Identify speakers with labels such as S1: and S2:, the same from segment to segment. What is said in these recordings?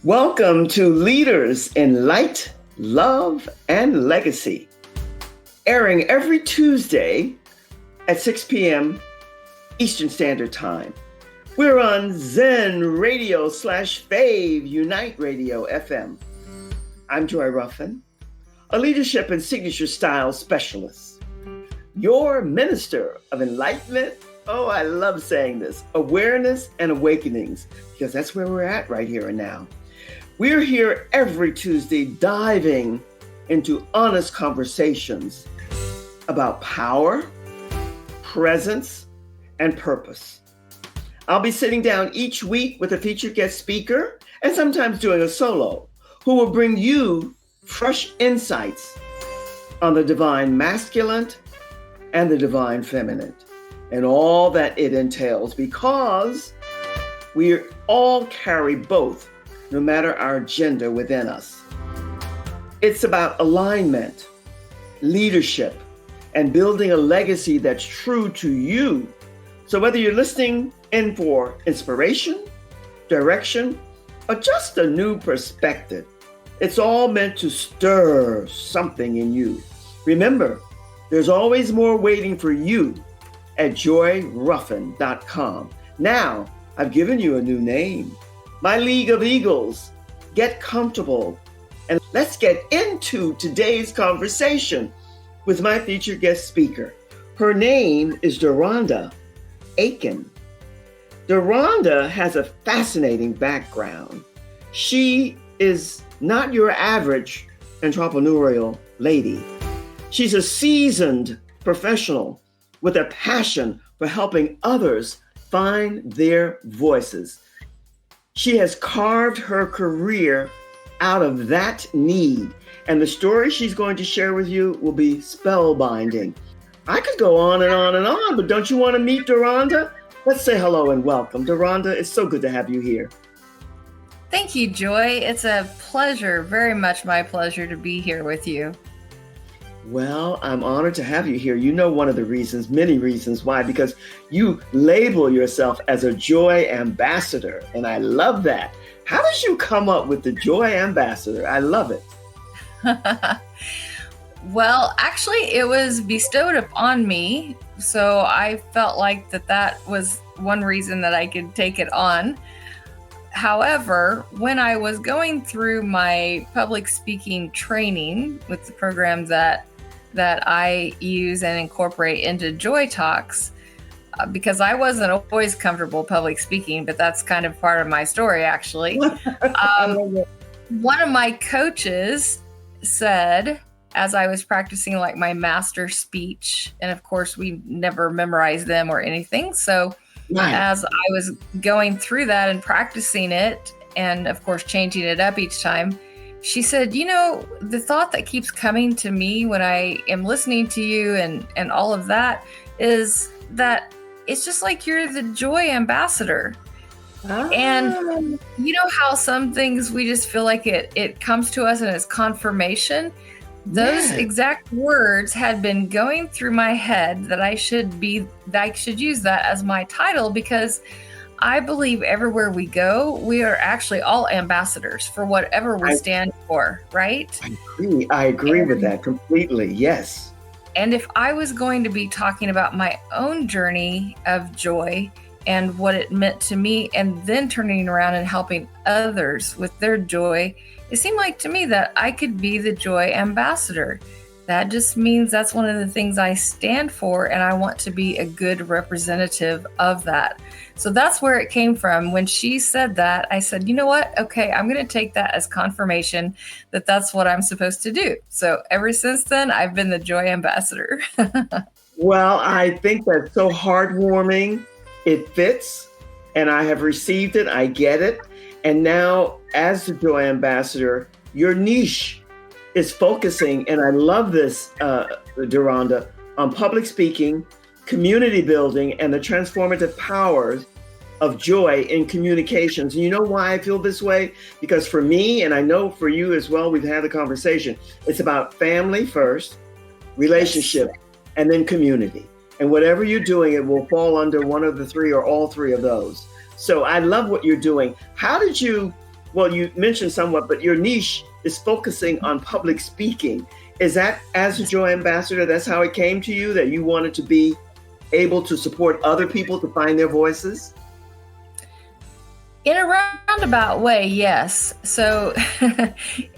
S1: Welcome to Leaders in Light, Love, and Legacy, airing every Tuesday at 6 p.m. Eastern Standard Time. We're on Zen Radio /Fave Unite Radio FM. I'm Joy Ruffen, a leadership and signature style specialist, your minister of enlightenment. Oh, I love saying this, awareness and awakenings, because that's where we're at right here and now. We're here every Tuesday diving into honest conversations about power, presence, and purpose. I'll be sitting down each week with a featured guest speaker and sometimes doing a solo who will bring you fresh insights on the divine masculine and the divine feminine and all that it entails, because we all carry both, no matter our gender within us. It's about alignment, leadership, and building a legacy that's true to you. So whether you're listening in for inspiration, direction, or just a new perspective, it's all meant to stir something in you. Remember, there's always more waiting for you at joyruffen.com. Now, I've given you a new name. My League of Eagles. Get comfortable and let's get into today's conversation with my featured guest speaker. Her name is Deronda Aiken. Deronda has a fascinating background. She is not your average entrepreneurial lady. She's a seasoned professional with a passion for helping others find their voices. She has carved her career out of that need, and the story she's going to share with you will be spellbinding. I could go on and on and on, but don't you want to meet Deronda? Let's say hello and welcome. Deronda, it's so good to have you here.
S2: Thank you, Joy. It's a pleasure, very much my pleasure to be here with you.
S1: Well, I'm honored to have you here. You know one of the reasons, many reasons why, because you label yourself as a joy ambassador, and I love that. How did you come up with the joy ambassador? I love it.
S2: Well, actually, it was bestowed upon me, so I felt like that was one reason that I could take it on. However, when I was going through my public speaking training with the programs that I use and incorporate into Joy Talks, because I wasn't always comfortable public speaking, but that's kind of part of my story, actually. One of my coaches said, as I was practicing like my master speech, and of course we never memorized them or anything. So as I was going through that and practicing it, and of course changing it up each time, she said, you know, the thought that keeps coming to me when I am listening to you and all of that is that it's just like you're the joy ambassador. And you know how some things we just feel like it comes to us and it's confirmation? Those exact words had been going through my head that I should use that as my title, because I believe everywhere we go, we are actually all ambassadors for whatever we stand for, right?
S1: I agree with that completely, yes.
S2: And if I was going to be talking about my own journey of joy and what it meant to me, and then turning around and helping others with their joy, it seemed like to me that I could be the joy ambassador. That just means that's one of the things I stand for, and I want to be a good representative of that. So that's where it came from. When she said that, I said, you know what? Okay, I'm going to take that as confirmation that that's what I'm supposed to do. So ever since then, I've been the joy ambassador.
S1: Well, I think that's so heartwarming. It fits, and I have received it. I get it. And now, as the joy ambassador, your niche is focusing, and I love this, Deronda, on public speaking, community building, and the transformative powers of joy in communications. And you know why I feel this way? Because for me, and I know for you as well, we've had the conversation, it's about family first, relationship, and then community. And whatever you're doing, it will fall under one of the three or all three of those. So I love what you're doing. How did you well, you mentioned somewhat, but your niche is focusing on public speaking. Is that, as a Joy Ambassador, that's how it came to you, that you wanted to be able to support other people to find their voices?
S2: In a roundabout way, yes. So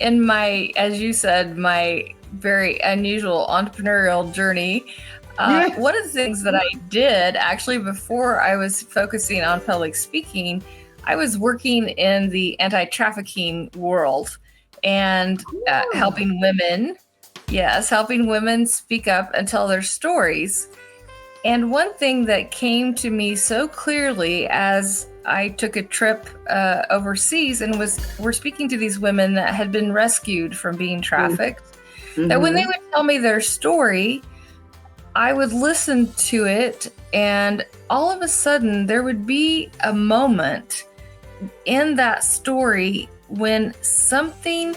S2: in my, as you said, my very unusual entrepreneurial journey,
S1: Yes.
S2: one of the things that I did actually before I was focusing on public speaking, I was working in the anti-trafficking world and helping women, helping women speak up and tell their stories. And one thing that came to me so clearly as I took a trip overseas and were speaking to these women that had been rescued from being trafficked, that when they would tell me their story, I would listen to it, and all of a sudden there would be a moment in that story when something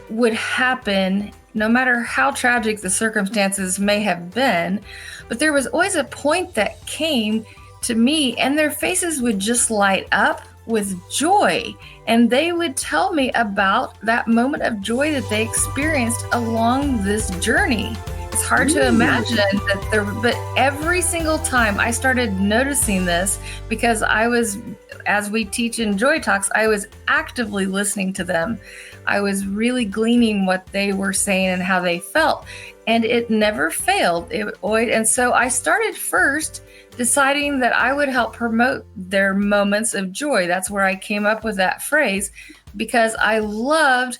S2: would happen, no matter how tragic the circumstances may have been, but there was always a point that came to me and their faces would just light up with joy. And they would tell me about that moment of joy that they experienced along this journey. It's hard to imagine that but every single time I started noticing this, because I was, as we teach in Joy Talks, I was actively listening to them. I was really gleaning what they were saying and how they felt, and it never failed. And so I started first deciding that I would help promote their moments of joy. That's where I came up with that phrase, because I loved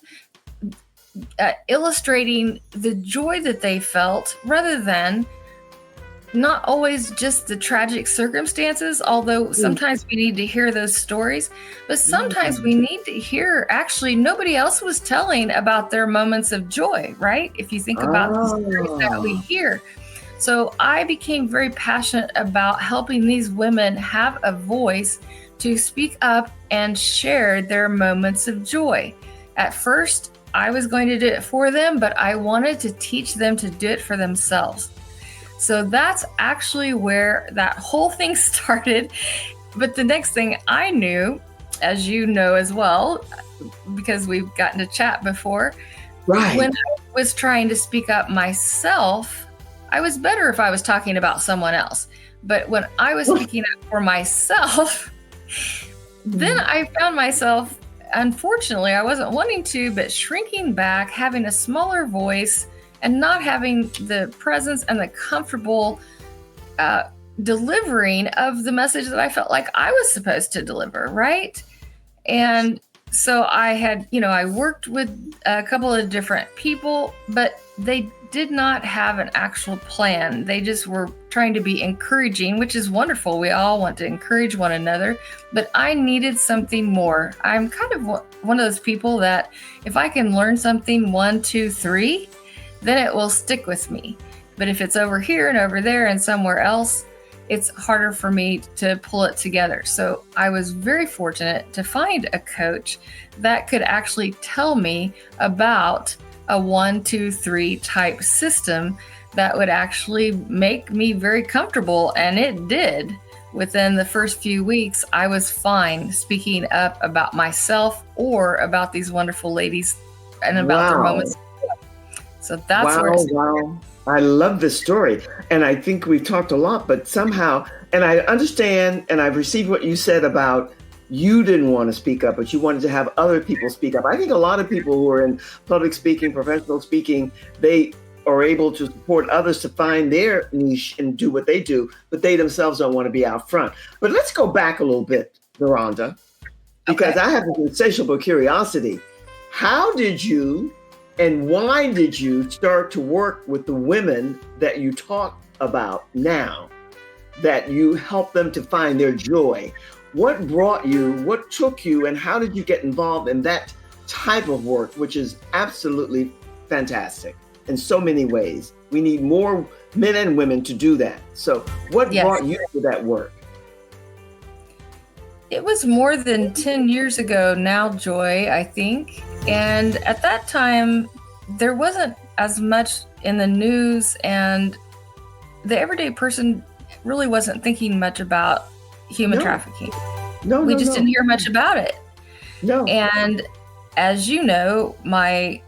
S2: illustrating the joy that they felt rather than not always just the tragic circumstances, although sometimes we need to hear those stories, but sometimes we need to hear, actually, nobody else was telling about their moments of joy, right? If you think about the stories that we hear. So I became very passionate about helping these women have a voice to speak up and share their moments of joy. At first, I was going to do it for them, but I wanted to teach them to do it for themselves. So that's actually where that whole thing started. But the next thing I knew, as you know as well, because we've gotten to chat before,
S1: right,
S2: when I was trying to speak up myself, I was better if I was talking about someone else. But when I was speaking up for myself, then I found myself, unfortunately, I wasn't wanting to, but shrinking back, having a smaller voice, and not having the presence and the comfortable delivering of the message that I felt like I was supposed to deliver, right? And so I had, I worked with a couple of different people, but they did not have an actual plan. They just were trying to be encouraging, which is wonderful. We all want to encourage one another, but I needed something more. I'm kind of one of those people that if I can learn something 1, 2, 3, then it will stick with me. But if it's over here and over there and somewhere else, it's harder for me to pull it together. So I was very fortunate to find a coach that could actually tell me about a 1, 2, 3 type system that would actually make me very comfortable. And it did. Within the first few weeks, I was fine speaking up about myself or about these wonderful ladies and about their moments. So that's where it's
S1: I love this story. And I think we've talked a lot, but somehow, and I understand, and I've received what you said about you didn't want to speak up, but you wanted to have other people speak up. I think a lot of people who are in public speaking, professional speaking, they are able to support others to find their niche and do what they do, but they themselves don't want to be out front. But let's go back a little bit, Deronda, because I have an insatiable curiosity. How did you and why did you start to work with the women that you talk about now, that you help them to find their joy? What brought you, what took you, and how did you get involved in that type of work, which is absolutely fantastic in so many ways? We need more men and women to do that. So what brought you to that work?
S2: It was more than 10 years ago now, Joy, I think. And at that time, there wasn't as much in the news, and the everyday person really wasn't thinking much about human trafficking. We just didn't hear much about it.
S1: No.
S2: And as you know, my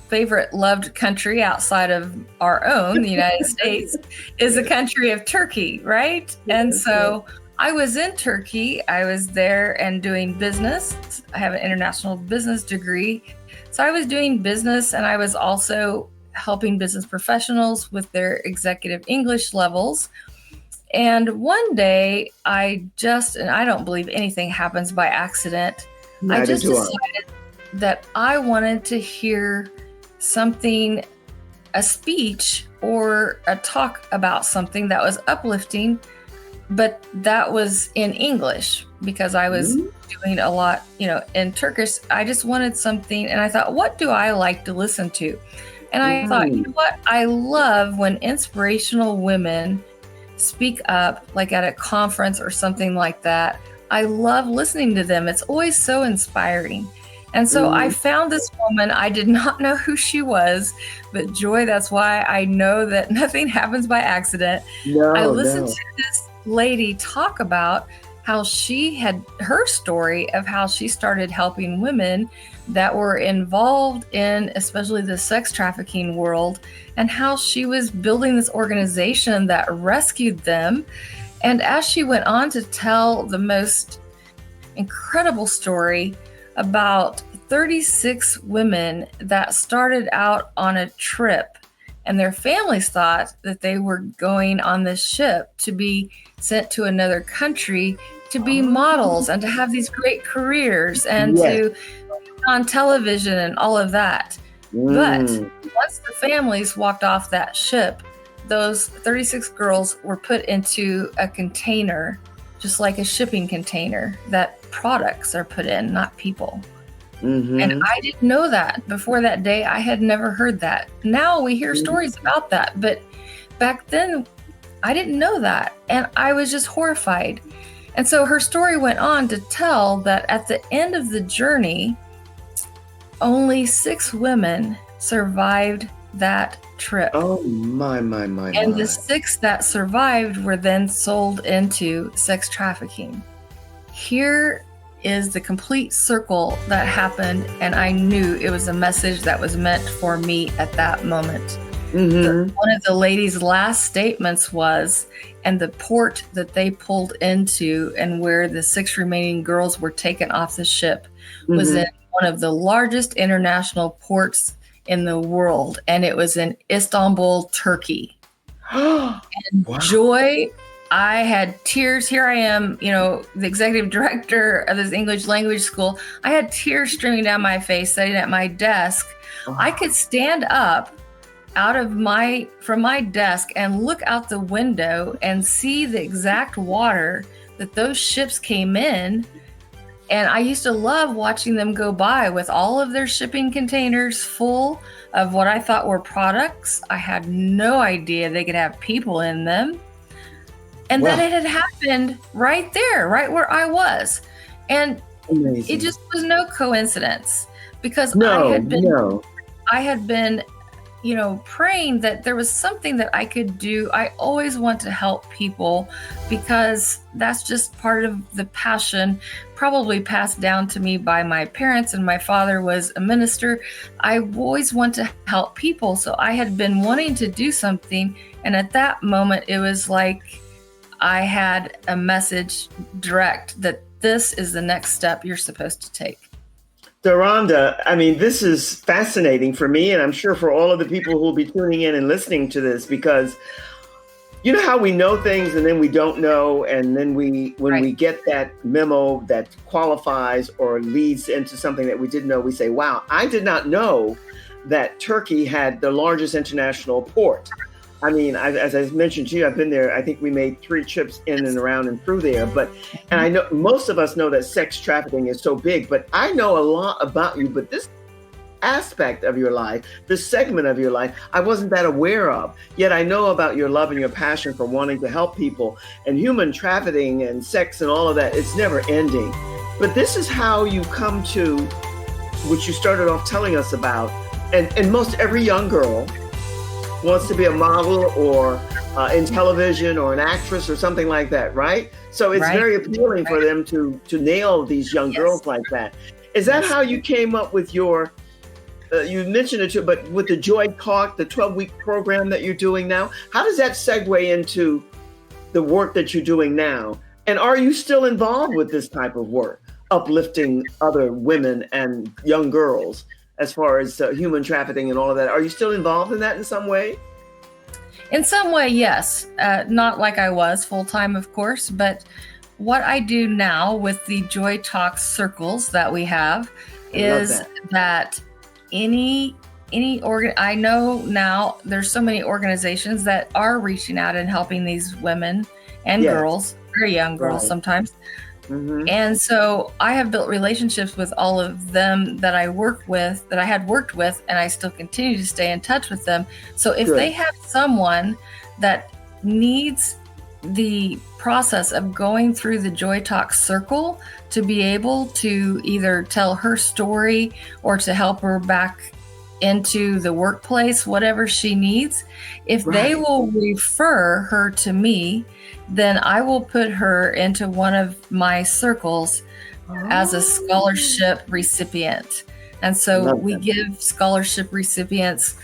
S2: favorite loved country outside of our own, the United States, is the country of Turkey, right? And so I was in Turkey. I was there and doing business. I have an international business degree. So I was doing business, and I was also helping business professionals with their executive English levels. And one day and I don't believe anything happens by accident.
S1: Neither
S2: I just
S1: do I.
S2: decided that I wanted to hear something, a speech or a talk about something that was uplifting, but that was in English, because I was doing a lot, in Turkish. I just wanted something, and I thought, what do I like to listen to? And I thought, you know what? I love when inspirational women speak up, like at a conference or something like that. I love listening to them. It's always so inspiring. And so I found this woman. I did not know who she was, but Joy, that's why I know that nothing happens by accident. I listened to this lady talk about how she had her story of how she started helping women that were involved in especially the sex trafficking world, and how she was building this organization that rescued them. And as she went on to tell the most incredible story about 36 women that started out on a trip, and their families thought that they were going on this ship to be sent to another country to be models and to have these great careers and to be on television and all of that. But once the families walked off that ship, those 36 girls were put into a container, just like a shipping container that products are put in, not people. And I didn't know that before that day. I had never heard that. Now we hear stories about that, but back then I didn't know that. And I was just horrified. And so her story went on to tell that at the end of the journey, only 6 women survived that trip.
S1: Oh, my.
S2: And the 6 that survived were then sold into sex trafficking. Here is the complete circle that happened, and I knew it was a message that was meant for me at that moment. One of the lady's last statements was, and the port that they pulled into and where the 6 remaining girls were taken off the ship was in one of the largest international ports in the world, and it was in Istanbul, Turkey. And Joy, I had tears. Here I am, the executive director of this English language school. I had tears streaming down my face sitting at my desk. I could stand up from my desk and look out the window and see the exact water that those ships came in. And I used to love watching them go by with all of their shipping containers full of what I thought were products. I had no idea they could have people in them. And that it had happened right there, right where I was. And it just was no coincidence, because I had been, praying that there was something that I could do. I always want to help people, because that's just part of the passion, probably passed down to me by my parents, and my father was a minister. I always want to help people. So I had been wanting to do something. And at that moment, it was like I had a message direct that this is the next step you're supposed to take.
S1: Deronda, this is fascinating for me, and I'm sure for all of the people who will be tuning in and listening to this, because you know how we know things and then we don't know, and then when we get that memo that qualifies or leads into something that we didn't know, we say, wow, I did not know that Turkey had the largest international port. As I mentioned to you, I've been there. I think we made 3 trips in and around and through there. And I know most of us know that sex trafficking is so big, but I know a lot about you. But this aspect of your life, this segment of your life, I wasn't that aware of. Yet I know about your love and your passion for wanting to help people, and human trafficking and sex and all of that. It's never ending. But this is how you come to what you started off telling us about. And most every young girl wants to be a model or in television or an actress or something like that, right? So it's
S2: Right.
S1: very appealing for them to nail these young
S2: Yes.
S1: girls like that. Is that
S2: Yes.
S1: how you came up with your, you mentioned it too, but with the Joy Talk, the 12-week program that you're doing now, how does that segue into the work that you're doing now? And are you still involved with this type of work, uplifting other women and young girls as far as human trafficking and all of that? Are you still involved in that in some way?
S2: In some way, yes. Not like I was full-time, of course, but what I do now with the Joy Talk circles that we have is that I know now there's so many organizations that are reaching out and helping these women and girls, very young girls sometimes.
S1: Mm-hmm.
S2: And so I have built relationships with all of them that I had worked with, and I still continue to stay in touch with them. So if they have someone that needs the process of going through the Joy Talk circle to be able to either tell her story or to help her back into the workplace, whatever she needs, if they will refer her to me, then I will put her into one of my circles as a scholarship recipient. And so we give scholarship recipients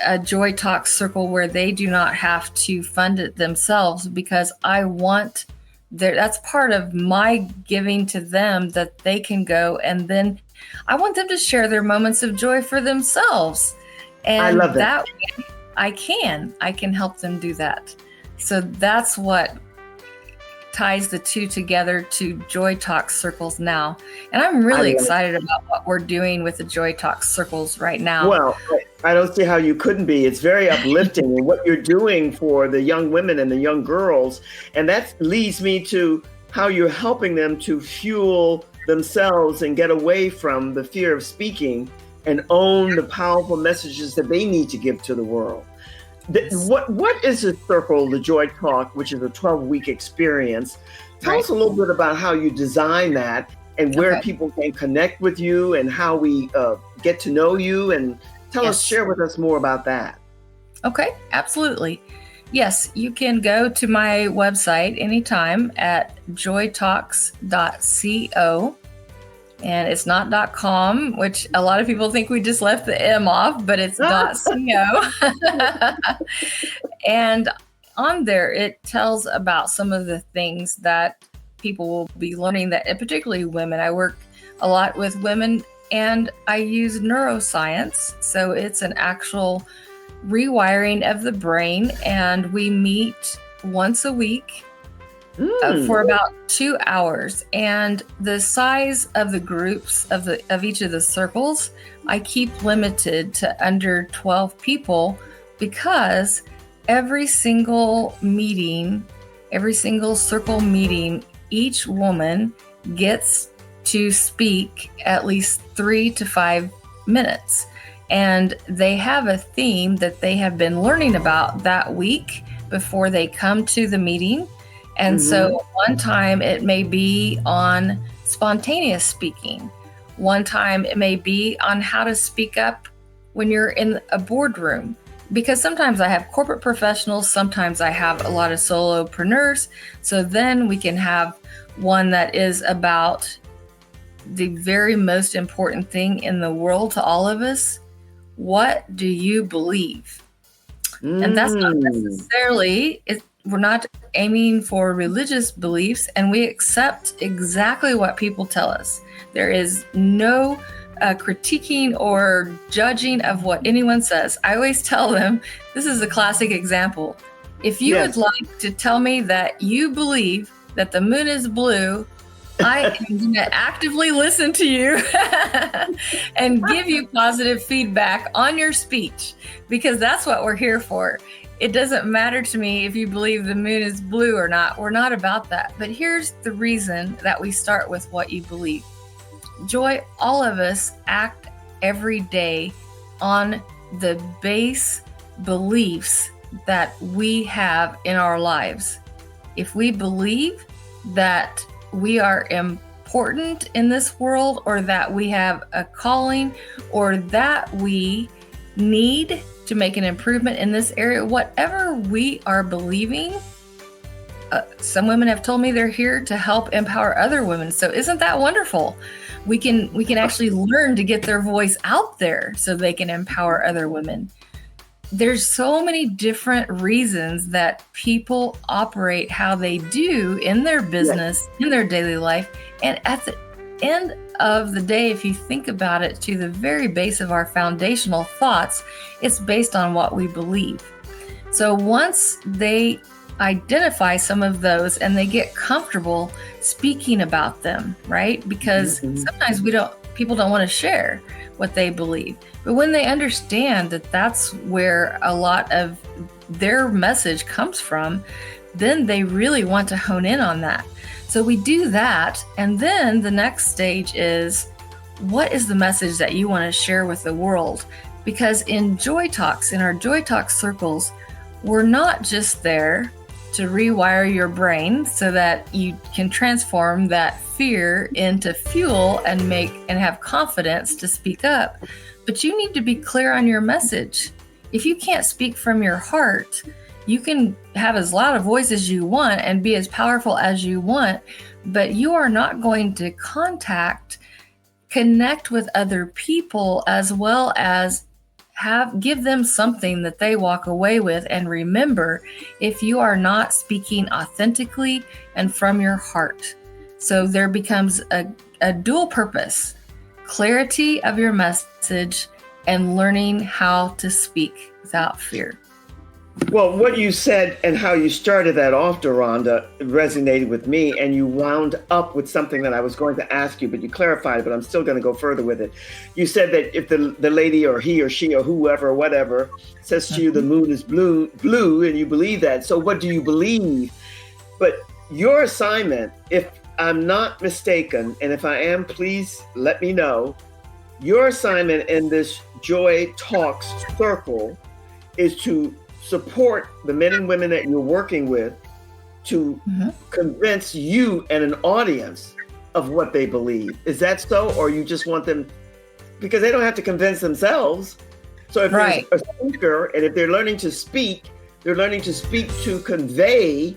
S2: a Joy Talk circle where they do not have to fund it themselves, because I want that's part of my giving to them, that they can go, and then I want them to share their moments of joy for themselves. And
S1: I love that.
S2: way I can help them do that. So that's what ties the two together to Joy Talk circles now. And I'm really excited about what we're doing with the Joy Talk circles right now.
S1: Well, I don't see how you couldn't be. It's very uplifting in what you're doing for the young women and the young girls. And that leads me to how you're helping them to fuel themselves and get away from the fear of and own the powerful messages that they need to give to the world. What is the circle, the Joy Talk, which is a 12-week experience? Tell us a little bit about how you design that and where people can connect with you and how we get to know you, and share with us more about that.
S2: Okay, absolutely. Yes, you can go to my website anytime at joytalks.co. And it's not .com, which a lot of people think we just left the M off, but it's .co. And on there, it tells about some of the things that people will be learning, that particularly women. I work a lot with women, and I use neuroscience. So it's an actual rewiring of the brain, and we meet once a week for about 2 hours. And the size of the groups of each of the circles, I keep limited to under 12 people, because every single circle meeting, each woman gets to speak at least 3 to 5 minutes. And they have a theme that they have been learning about that week before they come to the meeting. And so one time it may be on spontaneous speaking. One time it may be on how to speak up when you're in a boardroom. Because sometimes I have corporate professionals, sometimes I have a lot of solopreneurs. So then we can have one that is about the very most important thing in the world to all of us. What do you believe? And that's not necessarily, we're not aiming for religious beliefs, and we accept exactly what people tell us. There is no critiquing or judging of what anyone says. I always tell them, this is a classic example. If you would like to tell me that you believe that the moon is blue, I am going to actively listen to you and give you positive feedback on your speech, because that's what we're here for. It doesn't matter to me if you believe the moon is blue or not. We're not about that. But here's the reason that we start with what you believe. Joy, all of us act every day on the base beliefs that we have in our lives. If we believe that we are important in this world, or that we have a calling, or that we need to make an improvement in this area, whatever we are believing. Some women have told me they're here to help empower other women. So isn't that wonderful? We can actually learn to get their voice out there so they can empower other women. There's so many different reasons that people operate how they do in their business, in their daily life. And at the end of the day, if you think about it to the very base of our foundational thoughts, it's based on what we believe. So once they identify some of those and they get comfortable speaking about them, right? Because sometimes people don't want to share what they believe. But when they understand that that's where a lot of their message comes from, then they really want to hone in on that. So we do that. And then the next stage is, what is the message that you want to share with the world? Because in Joy Talks, in our Joy Talks circles, we're not just there to rewire your brain so that you can transform that fear into fuel and have confidence to speak up. But you need to be clear on your message. If you can't speak from your heart, you can have as loud a voice as you want and be as powerful as you want, but you are not going to connect with other people as well as give them something that they walk away with and remember if you are not speaking authentically and from your heart. So there becomes a dual purpose: clarity of your message and learning how to speak without fear.
S1: Well, what you said and how you started that off, Deronda, resonated with me, and you wound up with something that I was going to ask you, but you clarified it, but I'm still going to go further with it. You said that if the lady or he or she or whoever or whatever says to you the moon is blue, and you believe that, so what do you believe? But your assignment, if I'm not mistaken, and if I am, please let me know, your assignment in this Joy Talks circle is to support the men and women that you're working with to convince you and an audience of what they believe. Is that so? Or you just want them, because they don't have to convince themselves. So if there's a speaker and if they're learning to speak to convey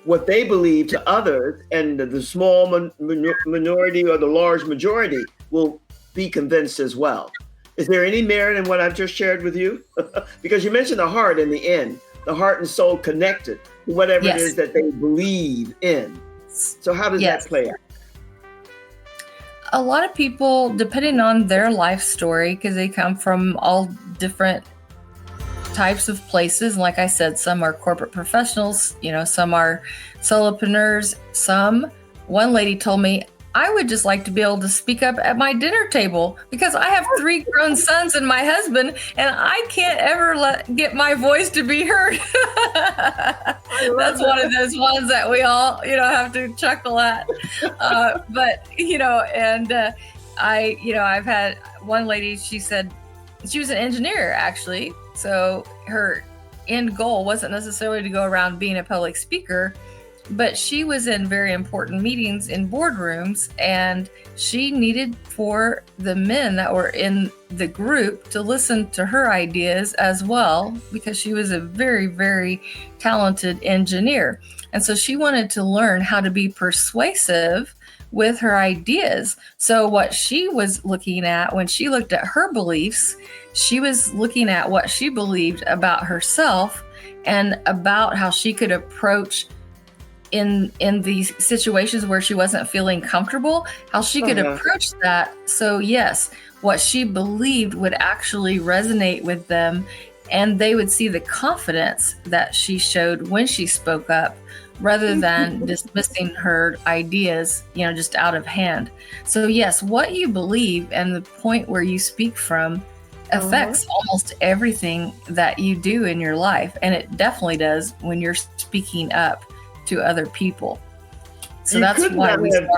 S1: what they believe to others, and the small minority or the large majority will be convinced as well. Is there any merit in what I've just shared with you? Because you mentioned the heart in the end, the heart and soul connected, whatever it is that they believe in. So how does that play out?
S2: A lot of people, depending on their life story, because they come from all different types of places. Like I said, some are corporate professionals, some are solopreneurs, one lady told me, I would just like to be able to speak up at my dinner table because I have 3 grown sons and my husband, and I can't ever get my voice to be heard. That's one of those ones that we all, have to chuckle at. I've had one lady, she said she was an engineer actually. So her end goal wasn't necessarily to go around being a public speaker, but she was in very important meetings in boardrooms, and she needed for the men that were in the group to listen to her ideas as well, because she was a very, very talented engineer. And so she wanted to learn how to be persuasive with her ideas. So what she was looking at when she looked at her beliefs, she was looking at what she believed about herself and about how she could approach in these situations where she wasn't feeling comfortable, how she could approach that. So yes, what she believed would actually resonate with them, and they would see the confidence that she showed when she spoke up, rather than dismissing her ideas, just out of hand. So yes, what you believe and the point where you speak from affects almost everything that you do in your life. And it definitely does when you're speaking up to other people. So that's why we start.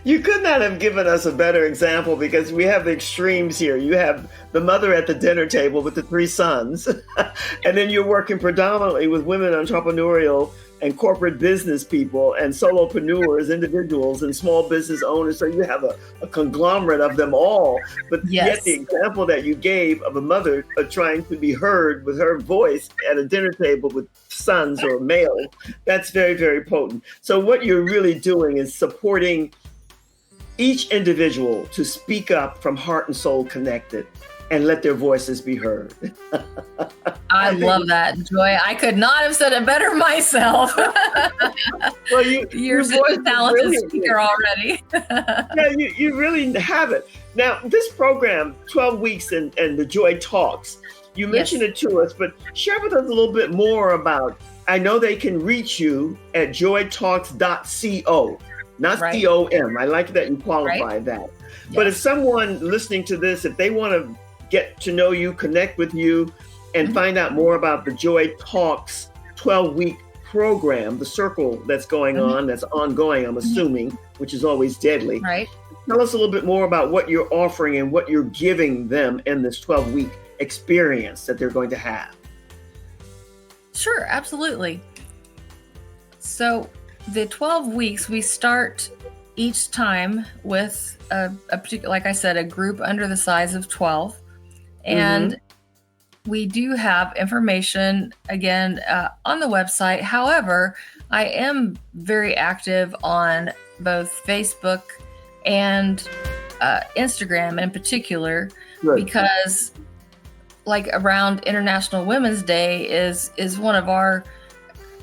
S1: You could not have given us a better example because we have the extremes here. You have the mother at the dinner table with the three sons, and then you're working predominantly with women entrepreneurial and corporate business people and solopreneurs, individuals and small business owners. So you have a conglomerate of them all. But yet the example that you gave of a mother trying to be heard with her voice at a dinner table with sons or male, that's very, very potent. So what you're really doing is supporting each individual to speak up from heart and soul connected and let their voices be heard.
S2: I love that, Joy. I could not have said it better myself.
S1: Well,
S2: you're such a talented speaker already.
S1: Yeah, you really have it. Now, this program, 12 weeks and the Joy Talks, you mentioned it to us, but share with us a little bit more about, I know they can reach you at joytalks.co, not COM. I like that you qualify that. Yes. But if someone listening to this, if they want to get to know you, connect with you, and find out more about the Joy Talks 12-week program, the circle that's going on, that's ongoing, I'm assuming, which is always deadly.
S2: Right.
S1: Tell us a little bit more about what you're offering and what you're giving them in this 12-week experience that they're going to have.
S2: Sure, absolutely. So the 12 weeks, we start each time with a particular, like I said, a group under the size of 12. And we do have information, again, on the website. However, I am very active on both Facebook and Instagram in particular, because like around International Women's Day is one of our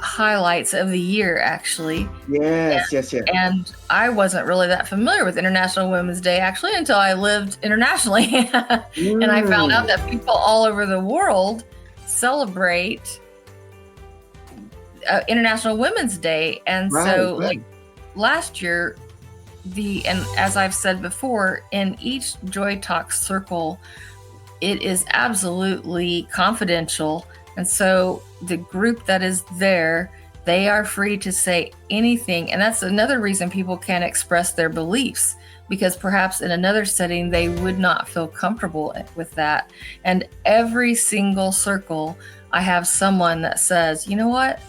S2: highlights of the year, actually.
S1: Yes.
S2: And I wasn't really that familiar with International Women's Day actually until I lived internationally. And I found out that people all over the world celebrate International Women's Day. And like last year, and as I've said before, in each Joy Talk circle, it is absolutely confidential. And so the group that is there, they are free to say anything. And that's another reason people can't express their beliefs, because perhaps in another setting, they would not feel comfortable with that. And every single circle, I have someone that says, you know what?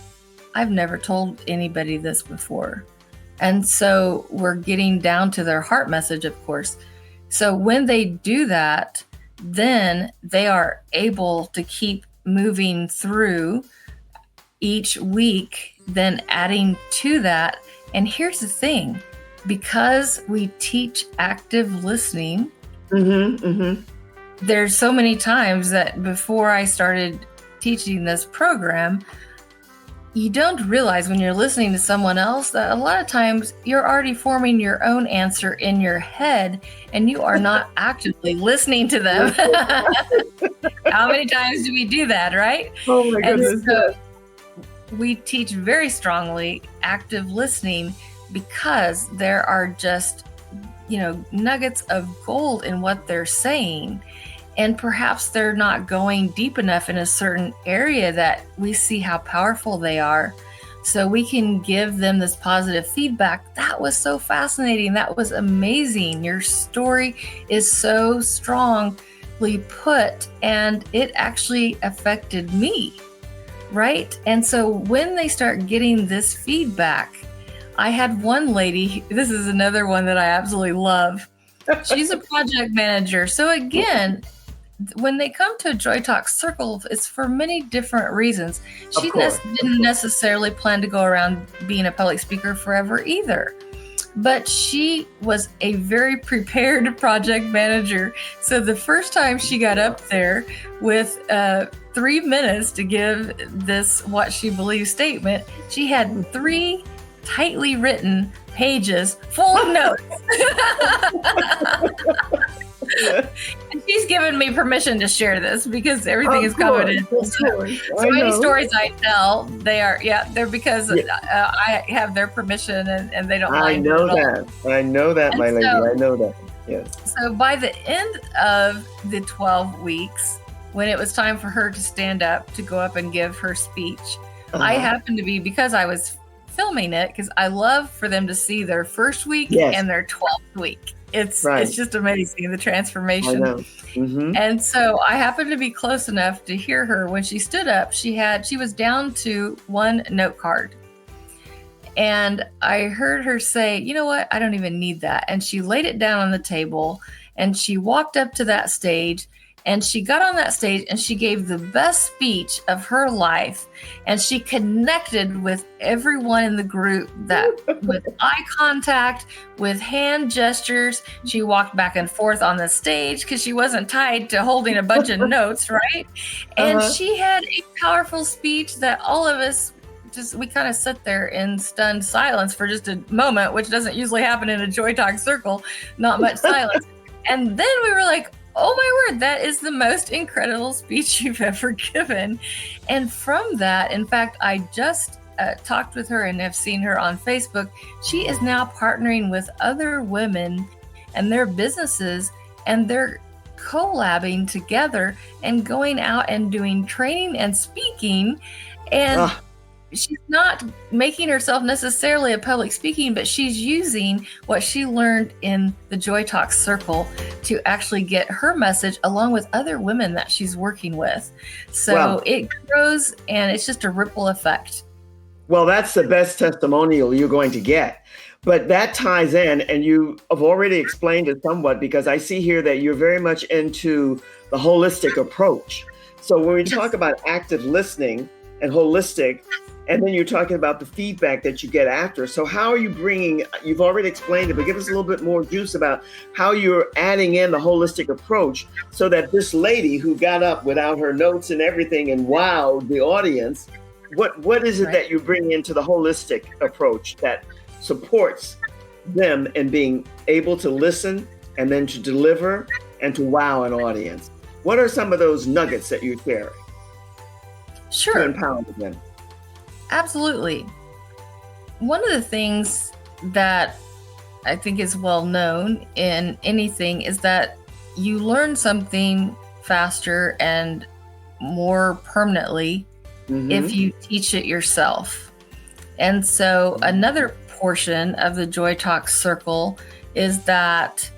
S2: I've never told anybody this before. And so we're getting down to their heart message, of course. So when they do that, then they are able to keep moving through each week, then adding to that. And here's the thing, because we teach active listening, there's so many times that before I started teaching this program, you don't realize when you're listening to someone else that a lot of times you're already forming your own answer in your head and you are not actively listening to them. How many times do we do that, right?
S1: Oh my goodness.
S2: And so we teach very strongly active listening, because there are just, nuggets of gold in what they're saying. And perhaps they're not going deep enough in a certain area that we see how powerful they are. So we can give them this positive feedback. That was so fascinating. That was amazing. Your story is so strongly put, and it actually affected me, right? And so when they start getting this feedback, I had one lady, this is another one that I absolutely love. She's a project manager. So again, when they come to a Joy Talk circle, it's for many different reasons. She didn't necessarily plan to go around being a public speaker forever either. But she was a very prepared project manager. So the first time she got up there with 3 minutes to give this what she believes statement, she had 3 tightly written pages full of notes. And she's given me permission to share this because everything is confidential. So any stories I tell, they're because I have their permission and they don't mind.
S1: I know that, my lady. I know that. Yes.
S2: So by the end of the 12 weeks, when it was time for her to stand up to go up and give her speech, I happened to be, because I was filming it because I love for them to see their first week
S1: Yes.
S2: and their 12th week. It's just amazing, the
S1: I
S2: transformation.
S1: know. Mm-hmm.
S2: And so I happened to be close enough to hear her when she stood up. She was down to one note card. And I heard her say, you know what? I don't even need that. And she laid it down on the table and she walked up to that stage and she got on that stage and she gave the best speech of her life. And she connected with everyone in the group that with eye contact, with hand gestures. She walked back and forth on the stage because she wasn't tied to holding a bunch of notes, right? And she had a powerful speech that all of us we kind of sit there in stunned silence for just a moment, which doesn't usually happen in a Joy Talk circle, not much silence. And then we were like, oh my word, that is the most incredible speech you've ever given. And from that, in fact, I just talked with her and have seen her on Facebook. She is now partnering with other women and their businesses, and they're collabing together and going out and doing training and speaking. And she's not making herself necessarily a public speaking, but she's using what she learned in the Joy Talk circle to actually get her message along with other women that she's working with. So it grows and it's just a ripple effect.
S1: Well, that's the best testimonial you're going to get. But that ties in, and you have already explained it somewhat, because I see here that you're very much into the holistic approach. So when we talk about active listening and holistic, and then you're talking about the feedback that you get after. So how are you you've already explained it, but give us a little bit more juice about how you're adding in the holistic approach so that this lady who got up without her notes and everything and wowed the audience, what is it that you bring into the holistic approach that supports them in being able to listen and then to deliver and to wow an audience? What are some of those nuggets that you share?
S2: Sure.
S1: To empower them?
S2: Absolutely. One of the things that I think is well known in anything is that you learn something faster and more permanently if you teach it yourself. And so another portion of the Joy Talk circle is that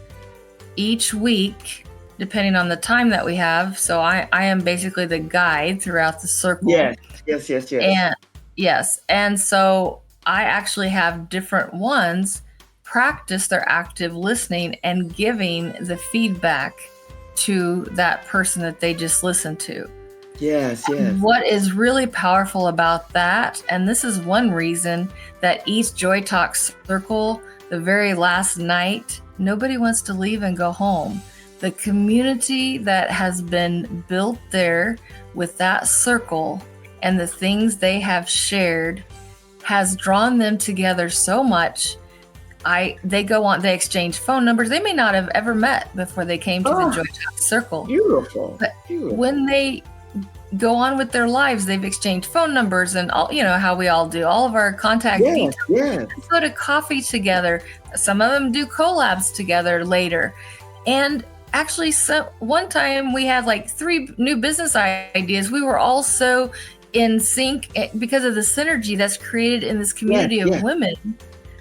S2: each week, depending on the time that we have, so I am basically the guide throughout the circle. Yes. And so I actually have different ones practice their active listening and giving the feedback to that person that they just listened to.
S1: Yes.
S2: What is really powerful about that, and this is one reason that each Joy Talk circle, the very last night, nobody wants to leave and go home. The community that has been built there with that circle and the things they have shared has drawn them together so much. They go on, they exchange phone numbers. They may not have ever met before they came to the Joy Talk circle.
S1: Beautiful.
S2: But when they go on with their lives, they've exchanged phone numbers and all, how we all do, all of our contact details. They go to coffee together. Some of them do collabs together later. And actually, one time we had like 3 new business ideas. We were all so in sync because of the synergy that's created in this community of women.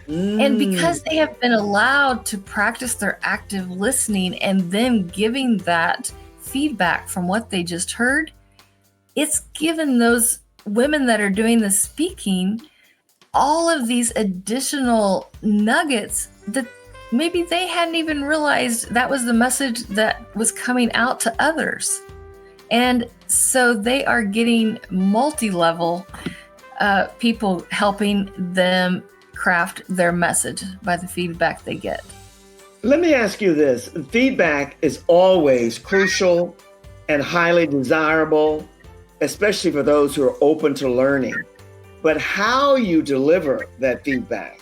S2: And because they have been allowed to practice their active listening and then giving that feedback from what they just heard, it's given those women that are doing the speaking all of these additional nuggets that maybe they hadn't even realized that was the message that was coming out to others. And so they are getting multi-level people helping them craft their message by the feedback they get.
S1: Let me ask you this. Feedback is always crucial and highly desirable, especially for those who are open to learning. But how you deliver that feedback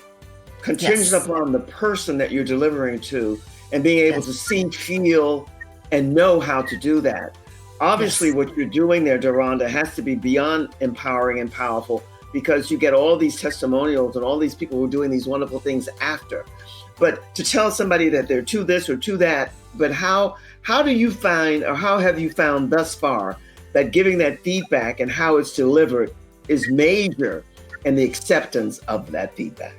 S1: contingent upon the person that you're delivering to and being able to see, feel, and know how to do that. Obviously, what you're doing there, Deronda, has to be beyond empowering and powerful, because you get all these testimonials and all these people who are doing these wonderful things after. But to tell somebody that they're to this or to that, but how do you find, or how have you found thus far, that giving that feedback and how it's delivered is major and the acceptance of that feedback.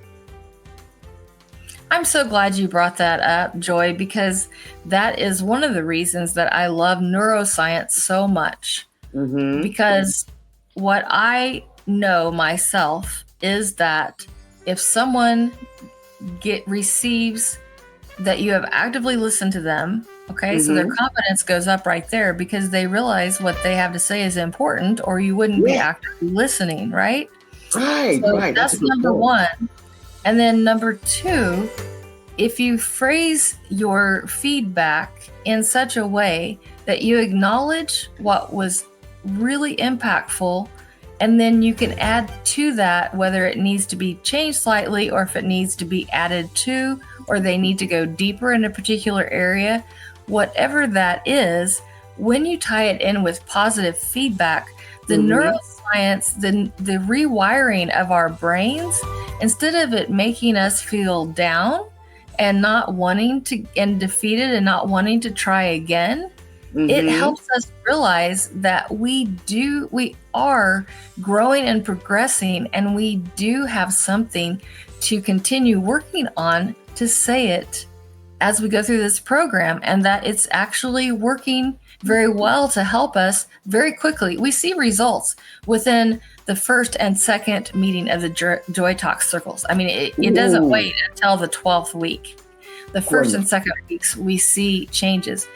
S2: I'm so glad you brought that up, Joy, because that is one of the reasons that I love neuroscience so much.
S1: Mm-hmm.
S2: Because what I know myself is that if someone receives that you have actively listened to them, okay, so their confidence goes up right there because they realize what they have to say is important, or you wouldn't be actively listening, right?
S1: Right,
S2: so
S1: right.
S2: That's number one. And then number two, if you phrase your feedback in such a way that you acknowledge what was really impactful, and then you can add to that whether it needs to be changed slightly or if it needs to be added to, or they need to go deeper in a particular area, whatever that is, when you tie it in with positive feedback, the neuroscience, the rewiring of our brains, instead of it making us feel down and not wanting to, and defeated and not wanting to try again, it helps us realize that we are growing and progressing, and we do have something to continue working on to say it as we go through this program, and that it's actually working very well to help us very quickly. We see results within the first and second meeting of the Joy Talk circles. I mean, it doesn't wait until the 12th week. The first and second weeks, we see changes.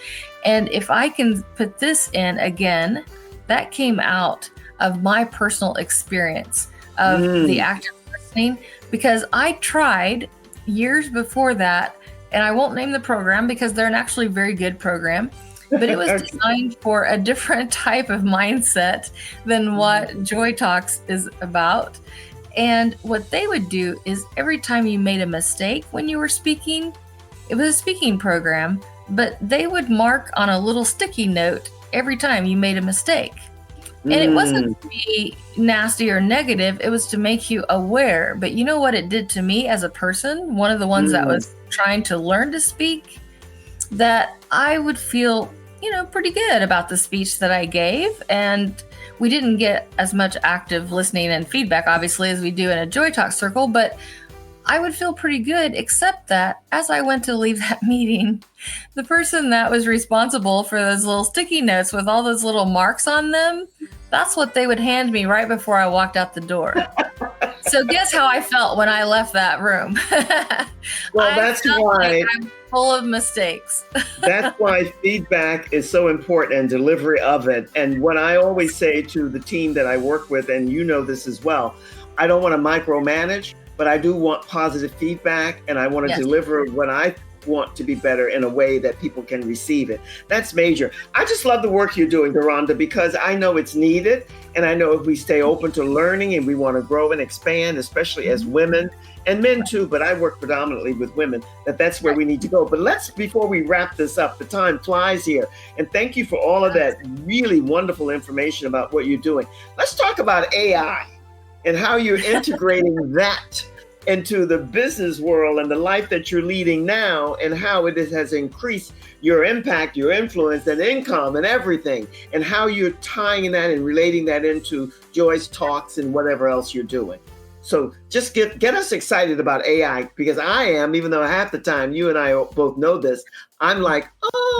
S2: And if I can put this in again, that came out of my personal experience of the active listening, because I tried years before that, and I won't name the program because they're an actually very good program, but it was designed for a different type of mindset than what Joy Talks is about. And what they would do is every time you made a mistake when you were speaking, it was a speaking program, but they would mark on a little sticky note every time you made a mistake. And it wasn't to be nasty or negative, it was to make you aware. But you know what it did to me as a person, one of the ones that was trying to learn to speak, that I would feel, pretty good about the speech that I gave. And we didn't get as much active listening and feedback, obviously, as we do in a Joy Talk circle, but I would feel pretty good, except that as I went to leave that meeting, the person that was responsible for those little sticky notes with all those little marks on them, that's what they would hand me right before I walked out the door. So guess how I felt when I left that room?
S1: Well, that's why
S2: I'm full of mistakes.
S1: That's why feedback is so important, and delivery of it. And what I always say to the team that I work with, and you know this as well, I don't want to micromanage, but I do want positive feedback, and I want to deliver what I want to be better in a way that people can receive it. That's major. I just love the work you're doing, Deronda, because I know it's needed. And I know if we stay open to learning and we want to grow and expand, especially as women and men too, but I work predominantly with women, that's where we need to go. But before we wrap this up, the time flies here. And thank you for all of that really wonderful information about what you're doing. Let's talk about AI and how you're integrating that into the business world and the life that you're leading now, and how it has increased your impact, your influence, and income and everything, and how you're tying that and relating that into Joy's talks and whatever else you're doing. So just get us excited about AI, because I am, even though half the time you and I both know this, I'm like,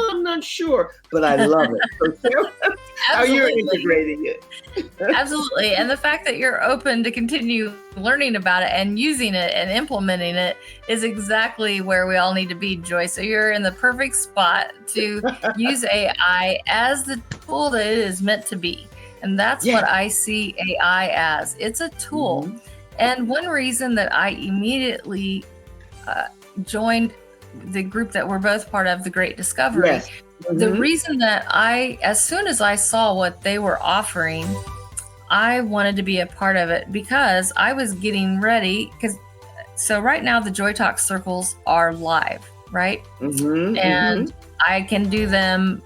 S1: I'm not sure, but I love it. So tell us how you're integrating it.
S2: Absolutely. And the fact that you're open to continue learning about it and using it and implementing it is exactly where we all need to be, Joy. So you're in the perfect spot to use AI as the tool that it is meant to be. And that's what I see AI as. It's a tool. And one reason that I immediately joined the group that we're both part of, the Great Discovery, the reason that as soon as I saw what they were offering, I wanted to be a part of it, because I was getting ready. So right now the Joy Talk circles are live, right? And I can do them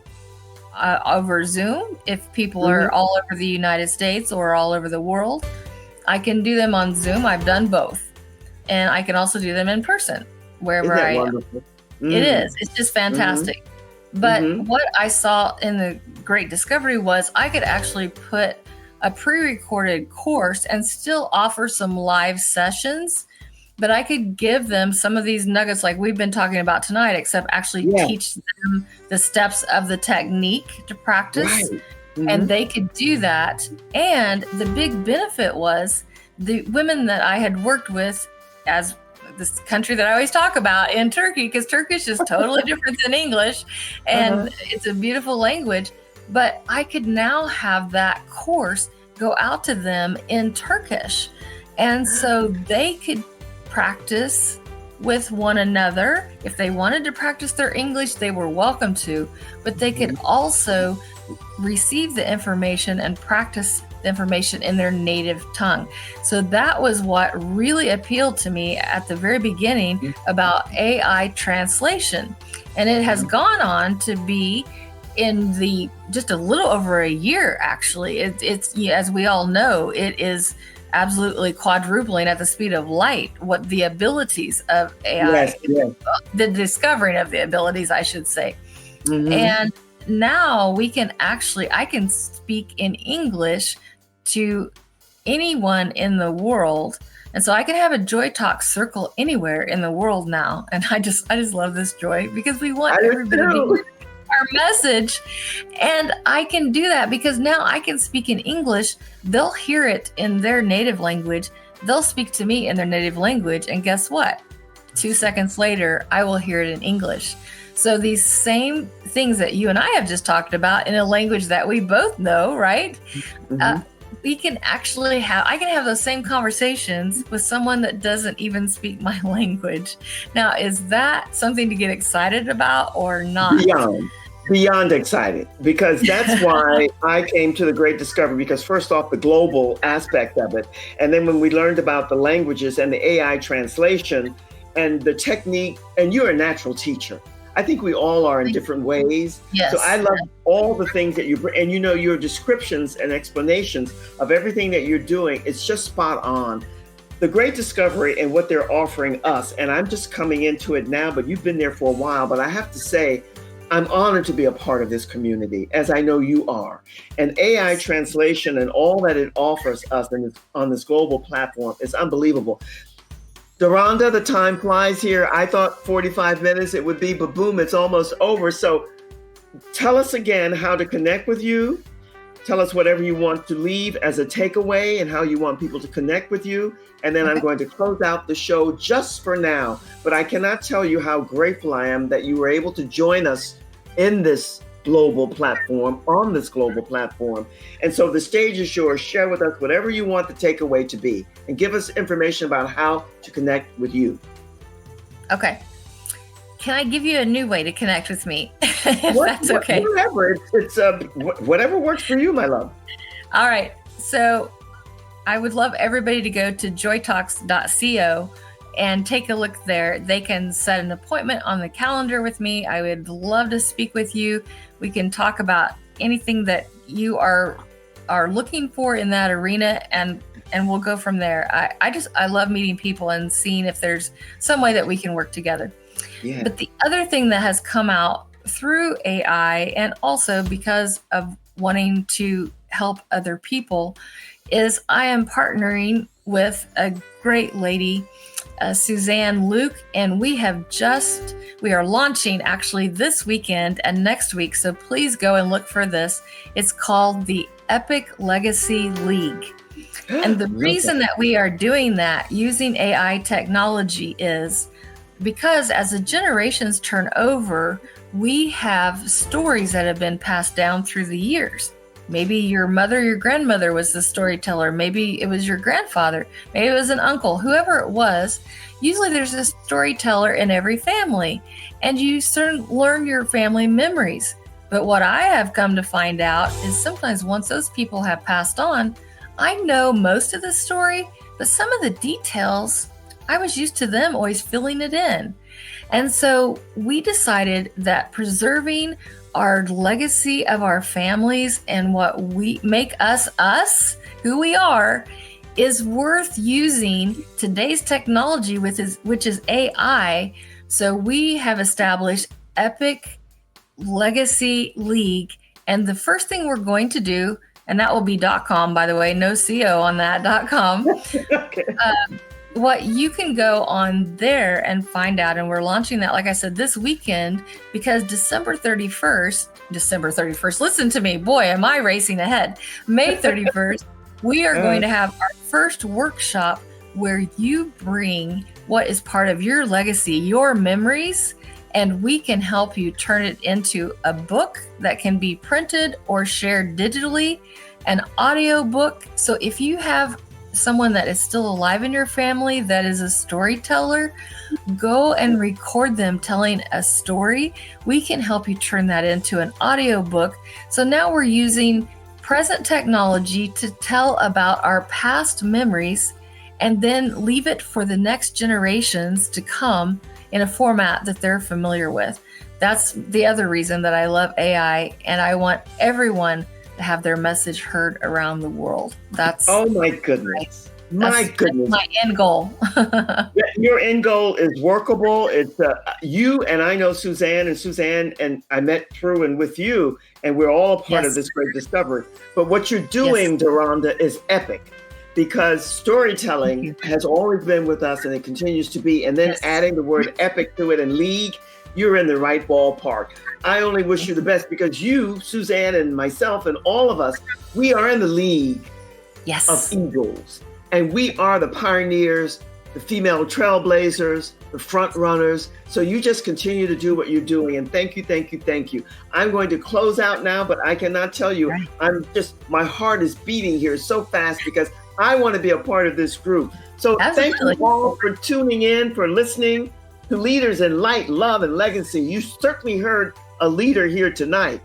S2: over Zoom if people are all over the United States or all over the world. I can do them on Zoom. I've done both. And I can also do them in person, wherever I am. It is. It's just fantastic. But what I saw in the Great Discovery was I could actually put a pre-recorded course and still offer some live sessions, but I could give them some of these nuggets like we've been talking about tonight, except actually teach them the steps of the technique to practice.
S1: Right.
S2: And they could do that. And the big benefit was the women that I had worked with, as this country that I always talk about in Turkey, because Turkish is totally different than English, and it's a beautiful language. But I could now have that course go out to them in Turkish. And so they could practice with one another. If they wanted to practice their English, they were welcome to, but they could also receive the information and practice the information in their native tongue. So that was what really appealed to me at the very beginning about AI translation. And it has gone on to be in the just a little over a year, actually. It's as we all know, it is absolutely quadrupling at the speed of light what the abilities of AI, the discovering of the abilities, I should say. And now I can speak in English to anyone in the world. And so I can have a Joy Talk circle anywhere in the world now. And I just love this, Joy, because we want everybody to hear our message. And I can do that because now I can speak in English. They'll hear it in their native language. They'll speak to me in their native language. And guess what? 2 seconds later, I will hear it in English. So these same things that you and I have just talked about in a language that we both know, right? We can actually I can have those same conversations with someone that doesn't even speak my language. Now, is that something to get excited about or not?
S1: Beyond excited, because that's why I came to the great discovery, because first off, the global aspect of it. And then when we learned about the languages and the AI translation and the technique, and you're a natural teacher. I think we all are in different ways.
S2: Yes.
S1: So I love all the things that you bring, and your descriptions and explanations of everything that you're doing. It's just spot on. The great discovery and what they're offering us, and I'm just coming into it now, but you've been there for a while. But I have to say, I'm honored to be a part of this community, as I know you are. And AI translation and all that it offers us on this global platform is unbelievable. Deronda, the time flies here. I thought 45 minutes it would be, but boom, it's almost over. So tell us again how to connect with you. Tell us whatever you want to leave as a takeaway and how you want people to connect with you. And then I'm going to close out the show just for now. But I cannot tell you how grateful I am that you were able to join us in this global platform, on this global platform. And so the stage is yours. Share with us whatever you want the takeaway to be and give us information about how to connect with you.
S2: Okay. Can I give you a new way to connect with me? That's okay.
S1: Whatever. It's whatever works for you, my love.
S2: All right. So I would love everybody to go to joytalks.co and take a look there. They can set an appointment on the calendar with me. I would love to speak with you. We can talk about anything that you are looking for in that arena, and we'll go from there. I love meeting people and seeing if there's some way that we can work together. Yeah. But the other thing that has come out through AI, and also because of wanting to help other people, is I am partnering with a great lady, Suzanne Luke, and we are launching actually this weekend and next week. So please go and look for this. It's called the Epic Legacy League. And the reason that we are doing that using AI technology is because as the generations turn over, we have stories that have been passed down through the years. Maybe your mother, your grandmother was the storyteller. Maybe it was your grandfather. Maybe it was an uncle, whoever it was. Usually there's a storyteller in every family, and you learn your family memories. But what I have come to find out is sometimes once those people have passed on, I know most of the story, but some of the details, I was used to them always filling it in. And so we decided that preserving our legacy of our families and what we make us, who we are, is worth using today's technology, which is AI. So we have established Epic Legacy League. And the first thing we're going to do, and that will be .com, by the way, no CO on that .com.
S1: Okay.
S2: What you can go on there and find out, and we're launching that, like I said, this weekend, because December 31st, listen to me, boy, am I racing ahead. May 31st, we are going to have our first workshop where you bring what is part of your legacy, your memories, and we can help you turn it into a book that can be printed or shared digitally, an audio book. So if you have someone that is still alive in your family that is a storyteller, go and record them telling a story. We can help you turn that into an audio book. So now we're using present technology to tell about our past memories and then leave it for the next generations to come in a format that they're familiar with. That's the other reason that I love AI, and I want everyone to have their message heard around the world. That's
S1: my goodness. That's
S2: my end goal.
S1: Your end goal is workable. It's you, and I know Suzanne, and I met through and with you, and we're all part of this great discovery. But what you're doing, Deronda, is epic, because storytelling has always been with us, and it continues to be. And then adding the word epic to it and league, you're in the right ballpark. I only wish you the best, because you, Suzanne, and myself, and all of us, we are in the league of eagles. And we are the pioneers, the female trailblazers, the front runners. So you just continue to do what you're doing. And thank you, thank you, thank you. I'm going to close out now, but I cannot tell you, my heart is beating here so fast, because I want to be a part of this group. So thank you all for tuning in, for listening to Leaders in Light, Love, and Legacy. You certainly heard a leader here tonight.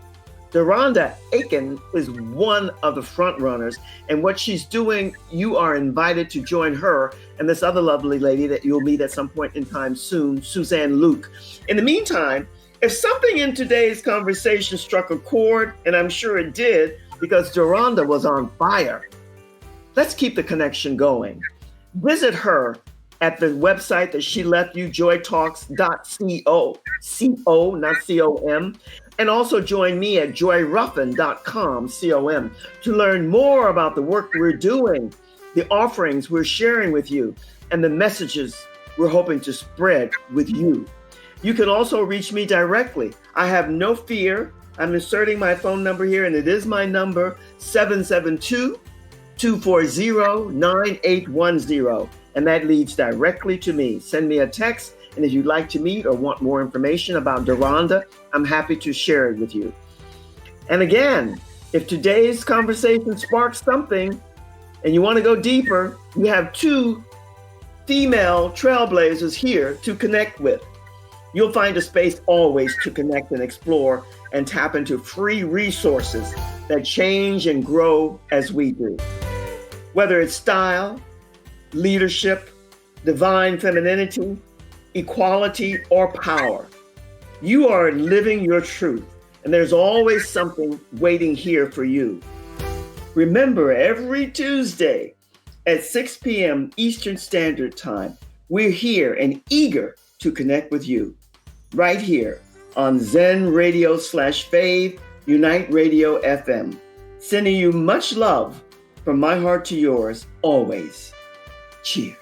S1: Deronda Aiken is one of the front runners, and what she's doing, you are invited to join her and this other lovely lady that you'll meet at some point in time soon, Suzanne Luke. In the meantime, if something in today's conversation struck a chord, and I'm sure it did, because Deronda was on fire, let's keep the connection going. Visit her at the website that she left you, joytalks.co, C-O, not C-O-M. And also join me at joyruffen.com, C-O-M, to learn more about the work we're doing, the offerings we're sharing with you, and the messages we're hoping to spread with you. You can also reach me directly. I have no fear. I'm inserting my phone number here, and it is my number, 772-240-9810. And that leads directly to me. Send me a text. And if you'd like to meet or want more information about Deronda, I'm happy to share it with you. And again, if today's conversation sparks something and you want to go deeper, you have 2 female trailblazers here to connect with. You'll find a space always to connect and explore and tap into free resources that change and grow as we do. Whether it's style, leadership, divine femininity, equality, or power, you are living your truth, and there's always something waiting here for you. Remember, every Tuesday at 6 p.m. Eastern Standard Time, we're here and eager to connect with you right here on Zen Radio /Fave, Unite Radio FM. Sending you much love from my heart to yours always. Cheers.